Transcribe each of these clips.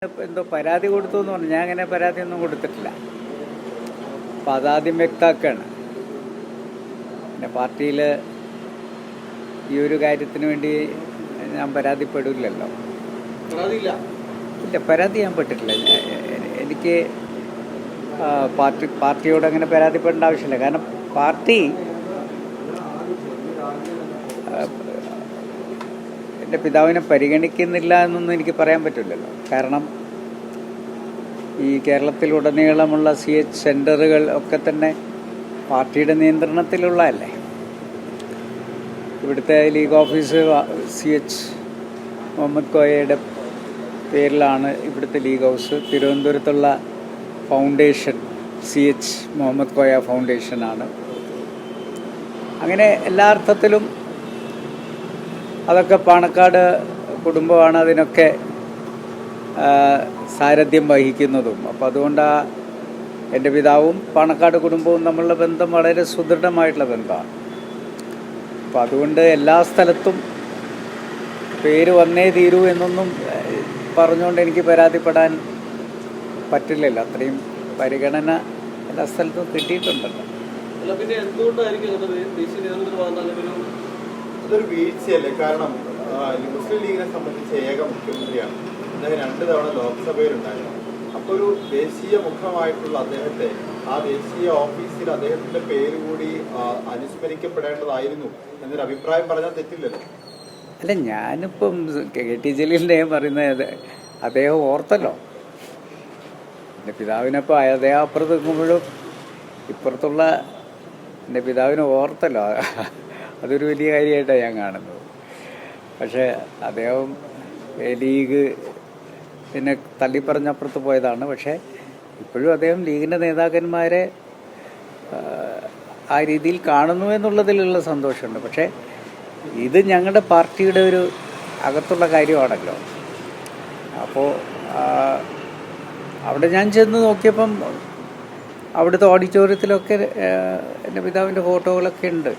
എന്തോ പരാതി കൊടുത്തു എന്ന് പറഞ്ഞു. ഞാൻ അങ്ങനെ പരാതിയൊന്നും കൊടുത്തിട്ടില്ല. അപ്പം അതാദ്യം വ്യക്തമാക്കുകയാണ്. പിന്നെ പാർട്ടിയിൽ ഈ ഒരു കാര്യത്തിന് വേണ്ടി ഞാൻ പരാതിപ്പെടില്ലല്ലോ. ഇല്ല, പരാതി ഞാൻ പെട്ടിട്ടില്ല. എനിക്ക് പാർട്ടിയോട് അങ്ങനെ പരാതിപ്പെടേണ്ട ആവശ്യമില്ല. കാരണം പാർട്ടി എൻ്റെ പിതാവിനെ പരിഗണിക്കുന്നില്ല എന്നൊന്നും എനിക്ക് പറയാൻ പറ്റില്ലല്ലോ. കാരണം ഈ കേരളത്തിലുടനീളമുള്ള CH സെൻ്ററുകൾ ഒക്കെ തന്നെ പാർട്ടിയുടെ നിയന്ത്രണത്തിലുള്ളതല്ലേ. ഇവിടുത്തെ ലീഗ് ഓഫീസ് CH മുഹമ്മദ് കോയയുടെ പേരിലാണ് ഇവിടുത്തെ ലീഗ് ഹൗസ്. തിരുവനന്തപുരത്തുള്ള ഫൗണ്ടേഷൻ CH മുഹമ്മദ് കോയ ഫൗണ്ടേഷനാണ്. അങ്ങനെ എല്ലാ അർത്ഥത്തിലും അതൊക്കെ പാണക്കാട് കുടുംബമാണ് അതിനൊക്കെ സാരഥ്യം വഹിക്കുന്നതും. അപ്പം അതുകൊണ്ട് എൻ്റെ പിതാവും പാണക്കാട് കുടുംബവും തമ്മിലുള്ള ബന്ധം വളരെ സുദൃഢമായിട്ടുള്ള ബന്ധമാണ്. അപ്പം അതുകൊണ്ട് എല്ലാ സ്ഥലത്തും പേര് വന്നേ തീരൂ എന്നൊന്നും പറഞ്ഞുകൊണ്ട് എനിക്ക് പരാതിപ്പെടാൻ പറ്റില്ലല്ലോ. അത്രയും പരിഗണന എല്ലാ സ്ഥലത്തും കിട്ടിയിട്ടുണ്ടല്ലോ. അതൊരു വീഴ്ചയല്ലേ? കാരണം മുസ്ലിം ലീഗിനെ സംബന്ധിച്ച് ഏക മുഖ്യമന്ത്രിയാണ്. അദ്ദേഹം 2 തവണ ലോക്സഭയിലുണ്ടായിരുന്നു. അപ്പോൾ ഒരു ദേശീയ മുഖമായിട്ടുള്ള അദ്ദേഹത്തെ ആ ദേശീയ ഓഫീസിൽ അദ്ദേഹത്തിന്റെ പേര് കൂടി അനുസ്മരിക്കപ്പെടേണ്ടതായിരുന്നു എന്നൊരു അഭിപ്രായം പറഞ്ഞാൽ തെറ്റില്ലല്ലോ. അല്ല, ഞാനിപ്പം KT ജലീലിൻ്റെ പറയുന്നത് അദ്ദേഹം ഓർത്തല്ലോ. എൻ്റെ പിതാവിനപ്പോൾ അദ്ദേഹം അപ്പുറത്ത് നിൽക്കുമ്പോഴും ഇപ്പുറത്തുള്ള എൻ്റെ പിതാവിനെ ഓർത്തല്ലോ. അതൊരു വലിയ കാര്യമായിട്ടാണ് ഞാൻ കാണുന്നത്. പക്ഷേ അദ്ദേഹം ലീഗ് പിന്നെ തള്ളിപ്പറഞ്ഞപ്പുറത്ത് പോയതാണ്. പക്ഷേ ഇപ്പോഴും അദ്ദേഹം ലീഗിൻ്റെ നേതാക്കന്മാരെ ആ രീതിയിൽ കാണുന്നു എന്നുള്ളതിലുള്ള സന്തോഷമുണ്ട്. പക്ഷേ ഇത് ഞങ്ങളുടെ പാർട്ടിയുടെ ഒരു അകത്തുള്ള കാര്യമാണല്ലോ. അപ്പോൾ അവിടെ ഞാൻ ചെന്ന് നോക്കിയപ്പം അവിടുത്തെ ഓഡിറ്റോറിയത്തിലൊക്കെ എൻ്റെ പിതാവിൻ്റെ ഫോട്ടോകളൊക്കെ ഉണ്ട്.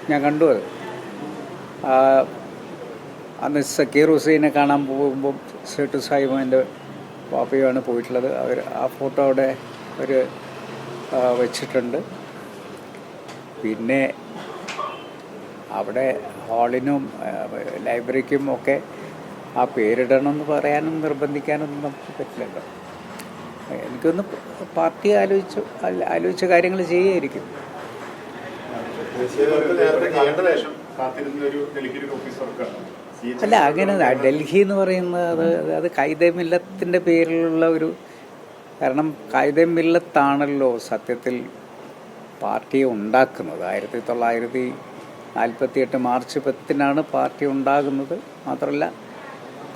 ഞാൻ കണ്ടു അത്. അന്ന് സക്കീർ ഹുസൈനെ കാണാൻ പോകുമ്പം സേട്ടു സാഹിബും എൻ്റെ പാപ്പയുമാണ് പോയിട്ടുള്ളത്. അവർ ആ ഫോട്ടോ അവിടെ അവർ വെച്ചിട്ടുണ്ട്. പിന്നെ അവിടെ ഹാളിനും ലൈബ്രറിക്കും ഒക്കെ ആ പേരിടണമെന്ന് പറയാനും നിർബന്ധിക്കാനൊന്നും നമുക്ക് പറ്റില്ലല്ലോ. എനിക്കൊന്ന് പാർട്ടി ആലോചിച്ച കാര്യങ്ങൾ ചെയ്യായിരിക്കും. അല്ല, അങ്ങനെ ഡൽഹി എന്ന് പറയുന്നത് അത് ഖായിദെ മില്ലത്തിൻ്റെ പേരിലുള്ള ഒരു, കാരണം ഖായിദെ മില്ലത്താണല്ലോ സത്യത്തിൽ പാർട്ടിയെ ഉണ്ടാക്കുന്നത്. 1948 മാർച്ച് 10 പാർട്ടി ഉണ്ടാകുന്നത്. മാത്രമല്ല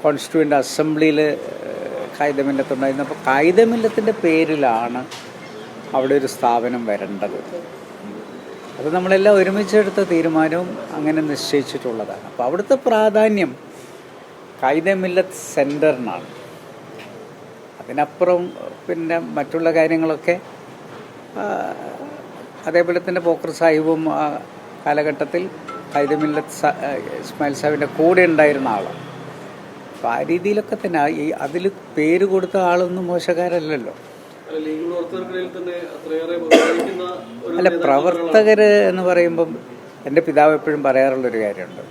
കോൺസ്റ്റിറ്റ്യൂവൻ്റ് അസംബ്ലിയിൽ ഖായിദെ മില്ലത്തുണ്ടായിരുന്നു. അപ്പോൾ ഖായിദെ മില്ലത്തിൻ്റെ പേരിലാണ് അവിടെ ഒരു സ്ഥാപനം വരേണ്ടത്. അത് നമ്മളെല്ലാം ഒരുമിച്ചെടുത്ത തീരുമാനവും അങ്ങനെ നിശ്ചയിച്ചിട്ടുള്ളതാണ്. അപ്പോൾ അവിടുത്തെ പ്രാധാന്യം ഖായിദെ മില്ലത്ത് സെൻറ്ററിനാണ്. അതിനപ്പുറം പിന്നെ മറ്റുള്ള കാര്യങ്ങളൊക്കെ അതേപോലെ തന്നെ പോക്കർ സാഹിബും ആ കാലഘട്ടത്തിൽ ഖായിദെ മില്ലത്ത് ഇസ്മായിൽ സാഹിബിൻ്റെ കൂടെ ഉണ്ടായിരുന്ന ആളാണ്. അപ്പോൾ ആ രീതിയിലൊക്കെ തന്നെ അതിൽ പേര് കൊടുത്ത ആളൊന്നും മോശക്കാരല്ലല്ലോ. അല്ല, പ്രവർത്തകർ എന്ന് പറയുമ്പം എൻ്റെ പിതാവ് എപ്പോഴും പറയാറുള്ളൊരു കാര്യമുണ്ട്.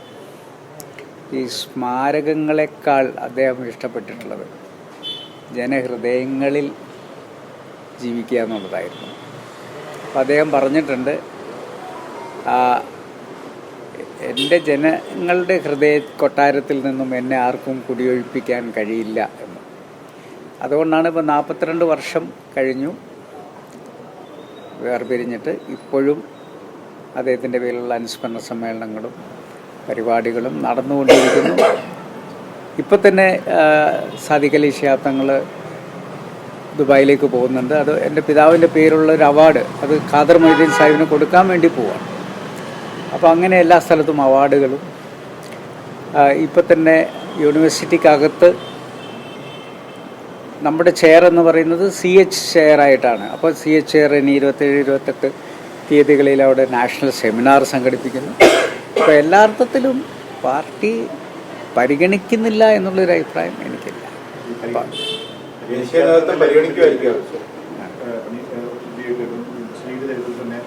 ഈ സ്മാരകങ്ങളെക്കാൾ അദ്ദേഹം ഇഷ്ടപ്പെട്ടിട്ടുള്ളത് ജനഹൃദയങ്ങളിൽ ജീവിക്കുക എന്നുള്ളതായിരുന്നു. അപ്പം അദ്ദേഹം പറഞ്ഞിട്ടുണ്ട്, എൻ്റെ ജനങ്ങളുടെ ഹൃദയ കൊട്ടാരത്തിൽ നിന്നും എന്നെ ആർക്കും കുടിയൊഴിപ്പിക്കാൻ കഴിയില്ല എന്ന്. അതുകൊണ്ടാണ് ഇപ്പോൾ 42 വർഷം കഴിഞ്ഞു വേർപിരിഞ്ഞിട്ട് ഇപ്പോഴും അദ്ദേഹത്തിൻ്റെ പേരിലുള്ള അനുസ്മരണ സമ്മേളനങ്ങളും പരിപാടികളും നടന്നുകൊണ്ടിരിക്കുന്നു. ഇപ്പം തന്നെ സാദിഖ് അലി ശിഹാബ് തങ്ങൾ ദുബായിലേക്ക് പോകുന്നുണ്ട്. അത് എൻ്റെ പിതാവിൻ്റെ പേരുള്ള ഒരു അവാർഡ്, അത് ഖാദർ മൊയ്തീൻ സാഹിബിന് കൊടുക്കാൻ വേണ്ടി പോവാണ്. അപ്പോൾ അങ്ങനെ എല്ലാ സ്ഥലത്തും അവാർഡുകളും. ഇപ്പം തന്നെ യൂണിവേഴ്സിറ്റിക്കകത്ത് നമ്മുടെ ചെയർ എന്ന് പറയുന്നത് CH ചെയറായിട്ടാണ്. അപ്പോൾ CH ചെയർ ഇനി 27-28 തീയതികളിൽ അവിടെ നാഷണൽ സെമിനാർ സംഘടിപ്പിക്കുന്നു. അപ്പോൾ എല്ലാ അർത്ഥത്തിലും പാർട്ടി പരിഗണിക്കുന്നില്ല എന്നുള്ളൊരു അഭിപ്രായം എനിക്കില്ല. ദേശീയ നേതൃത്വം പരിഗണിക്കുമായിരിക്കും ആവശ്യം. മുസ്ലിം ചരിത്രത്തിൽ തന്നെ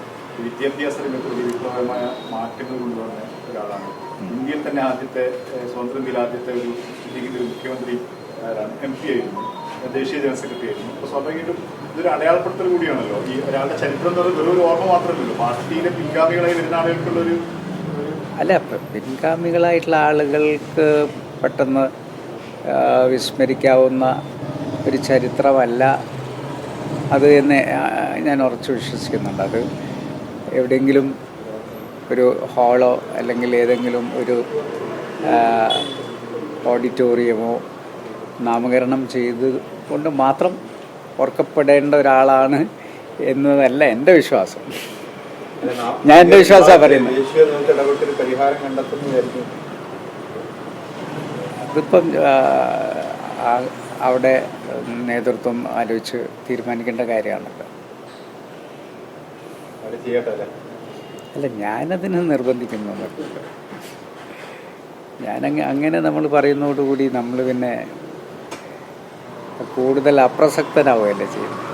വിദ്യാഭ്യാസ രംഗത്ത് വലിയ വിപ്ലവമായ മാറ്റങ്ങൾ കൊണ്ടുവന്ന ഒരാളാണ്. ഇന്ത്യയിൽ തന്നെ ആദ്യത്തെ സ്വതന്ത്ര ഇന്ത്യയിൽ ആദ്യത്തെ ഒരു ലീഗിന്റെ ഒരു മുഖ്യമന്ത്രി MP ആയിരുന്നു, ദേശീയ ജനറൽ സെക്രട്ടറി ആയിരുന്നു. അപ്പോൾ സ്വാഭാവികമായിട്ടും ഇതൊരു അടയാളപ്പെടുത്തൽ കൂടിയാണല്ലോ. ഈ ഒരാളുടെ ചരിത്രം എന്ന് പറയുന്നത് വെറും ഒരു ഓർമ്മ മാത്രമല്ലല്ലോ, പാർട്ടിയിലെ പിൻഗാമികളായി വരുന്ന ആളുകൾക്കുള്ളൊരു അല്ല. പിൻഗാമികളായിട്ടുള്ള ആളുകൾക്ക് പെട്ടെന്ന് വിസ്മരിക്കാവുന്ന ഒരു ചരിത്രമല്ല അത് എന്ന് ഞാൻ ഉറച്ചു വിശ്വസിക്കുന്നുണ്ട്. അത് എവിടെയെങ്കിലും ഒരു ഹാളോ അല്ലെങ്കിൽ ഏതെങ്കിലും ഒരു ഓഡിറ്റോറിയമോ നാമകരണം ചെയ്ത് കൊണ്ട് മാത്രം ഓർക്കപ്പെടേണ്ട ഒരാളാണ് എന്നതല്ല എൻ്റെ വിശ്വാസം. ഞാൻ എൻ്റെ വിശ്വാസമാണ് പറയുന്നത്. ദേശീയ നേതൃത്വം ഇടപെട്ടൊരു പരിഹാരം കണ്ടെത്തുന്നതായിരിക്കും. അതിപ്പം അവിടെ നേതൃത്വം ആലോചിച്ച് തീരുമാനിക്കേണ്ട കാര്യമാണല്ലോ. അവർ ചെയ്യട്ടെ അല്ലേ? അല്ല, ഞാനതിന് നിർബന്ധിക്കുന്നൊന്നുമില്ല. അങ്ങനെ നമ്മൾ പറയുന്നതോടുകൂടി നമ്മൾ പിന്നെ കൂടുതൽ അപ്രസക്തനാവുകയല്ലേ ചെയ്യുന്നത്.